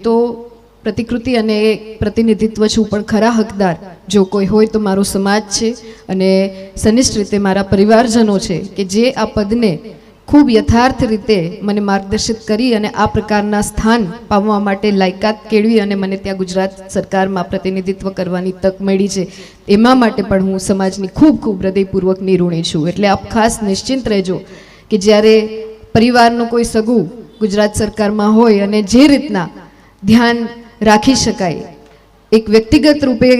તો પ્રતિકૃતિ અને પ્રતિનિધિત્વ છું, પણ ખરા હકદાર જો કોઈ હોય તો મારો સમાજ છે અને સનિષ્ઠ રીતે મારા પરિવારજનો છે કે જે આ પદને ખૂબ યથાર્થ રીતે મને માર્ગદર્શિત કરી અને આ પ્રકારના સ્થાન પામવા માટે લાયકાત કેળવી અને મને ત્યાં ગુજરાત સરકારમાં પ્રતિનિધિત્વ કરવાની તક મળી છે. એમાં માટે પણ હું સમાજની ખૂબ ખૂબ હૃદયપૂર્વકની ઋણી છું. એટલે આપ ખાસ નિશ્ચિંત રહેજો કે જ્યારે પરિવારનું કોઈ સગું ગુજરાત સરકારમાં હોય અને જે રીતના ધ્યાન રાખી શકાય એક વ્યક્તિગત રૂપે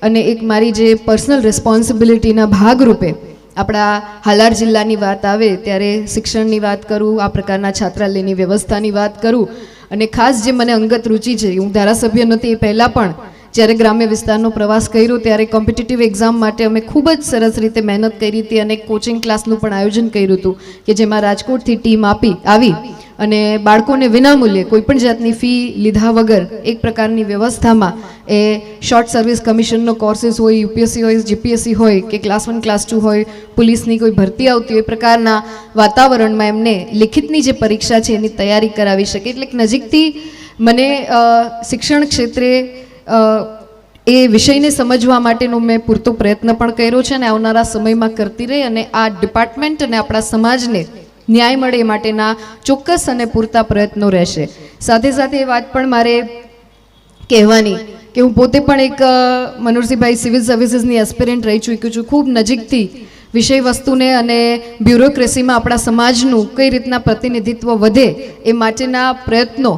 અને એક મારી જે પર્સનલ રિસ્પોન્સિબિલિટીના ભાગરૂપે આપણા હાલાર જિલ્લાની વાત આવે ત્યારે શિક્ષણની વાત કરું, આ પ્રકારના છાત્રાલયની વ્યવસ્થાની વાત કરું અને ખાસ જે મને અંગત રુચિ છે, હું ધારાસભ્ય નથી એ પહેલાં પણ જ્યારે ગ્રામ્ય વિસ્તારનો પ્રવાસ કર્યો ત્યારે કોમ્પિટિટિવ એક્ઝામ માટે અમે ખૂબ જ સરસ રીતે મહેનત કરી હતી અને કોચિંગ ક્લાસનું પણ આયોજન કર્યું હતું કે જેમાં રાજકોટથી ટીમ આવી અને બાળકોને વિનામૂલ્યે કોઈપણ જાતની ફી લીધા વગર એક પ્રકારની વ્યવસ્થામાં એ શોર્ટ સર્વિસ કમિશનનો કોર્सेस હોય, યુપીએસસી હોય, જીપીએસસી હોય કે ક્લાસ 1 ક્લાસ 2 હોય, પોલીસની કોઈ ભરતી આવતી હોય, એ પ્રકારના વાતાવરણમાં એમને લિખિતની જે પરીક્ષા છે એની તૈયારી કરાવી શકે. એટલે નજીકથી મને શિક્ષણ ક્ષેત્રે એ વિષયને સમજવા માટેનો મેં પૂરતો પ્રયત્ન પણ કર્યો છે અને આવનારા સમયમાં કરતી રહી અને આ ડિપાર્ટમેન્ટ અને આપણા સમાજને ન્યાય મળે એ માટેના ચોક્કસ અને પૂરતા પ્રયત્નો રહેશે. સાથે સાથે એ વાત પણ મારે કહેવાની કે હું પોતે પણ એક મનોહરસિંહભાઈ સિવિલ સર્વિસીસની એસ્પિરન્ટ રહી ચૂકી છું. ખૂબ નજીકથી વિષય વસ્તુને અને બ્યુરોક્રેસીમાં આપણા સમાજનું કઈ રીતના પ્રતિનિધિત્વ વધે એ માટેના પ્રયત્નો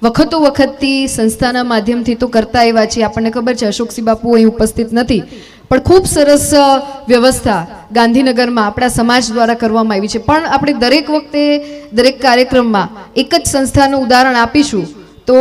વખતો વખતથી સંસ્થાના માધ્યમથી તો કરતા આવ્યા છીએ. આપણને ખબર છે અશોકસિંહ બાપુ અહીં ઉપસ્થિત નથી, પણ ખૂબ સરસ વ્યવસ્થા ગાંધીનગરમાં આપણા સમાજ દ્વારા કરવામાં આવી છે. પણ આપણે દરેક વખતે દરેક કાર્યક્રમમાં એક જ સંસ્થાનું ઉદાહરણ આપીશું તો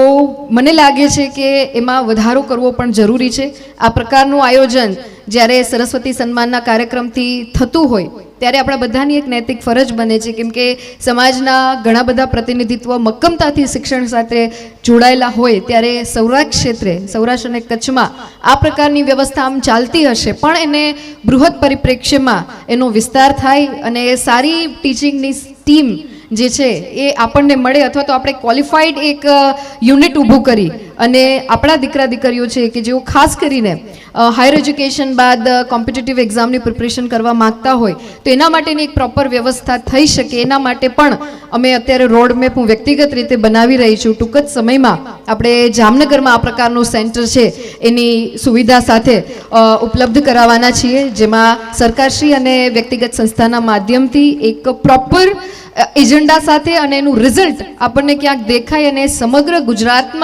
મને લાગે છે કે એમાં વધારો કરવો પણ જરૂરી છે. આ પ્રકારનું આયોજન જ્યારે સરસ્વતી સન્માનના કાર્યક્રમથી થતું હોય ત્યારે આપણા બધાની એક નૈતિક ફરજ બને છે, કેમ કે સમાજના ઘણા બધા પ્રતિનિધિત્વ મક્કમતાથી શિક્ષણ સાથે જોડાયેલા હોય ત્યારે સૌરાષ્ટ્ર ક્ષેત્રે, સૌરાષ્ટ્ર અને કચ્છમાં આ પ્રકારની વ્યવસ્થા આમ ચાલતી હશે પણ એને બૃહદ પરિપ્રેક્ષ્યમાં એનો વિસ્તાર થાય અને સારી ટીચિંગની ટીમ જે છે એ આપણને મળે અથવા તો આપણે ક્વોલિફાઈડ એક યુનિટ ઊભું કરી અને આપણા દીકરા દીકરીઓ છે કે જેઓ ખાસ કરીને હાયર એજ્યુકેશન બાદ કોમ્પિટિટિવ એક્ઝામની પ્રિપરેશન કરવા માગતા હોય તો એના માટેની એક પ્રોપર વ્યવસ્થા થઈ શકે એના માટે પણ અમે અત્યારે રોડ મેપ હું વ્યક્તિગત રીતે બનાવી રહી છું. ટૂંક જ સમયમાં આપણે જામનગરમાં આ પ્રકારનું સેન્ટર છે એની સુવિધા સાથે ઉપલબ્ધ કરાવવાના છીએ, જેમાં સરકારશ્રી અને વ્યક્તિગત સંસ્થાના માધ્યમથી એક પ્રોપર એજન્ડા સાથે અને એનું રિઝલ્ટ આપણને ક્યાંક દેખાય અને સમગ્ર ગુજરાતમાં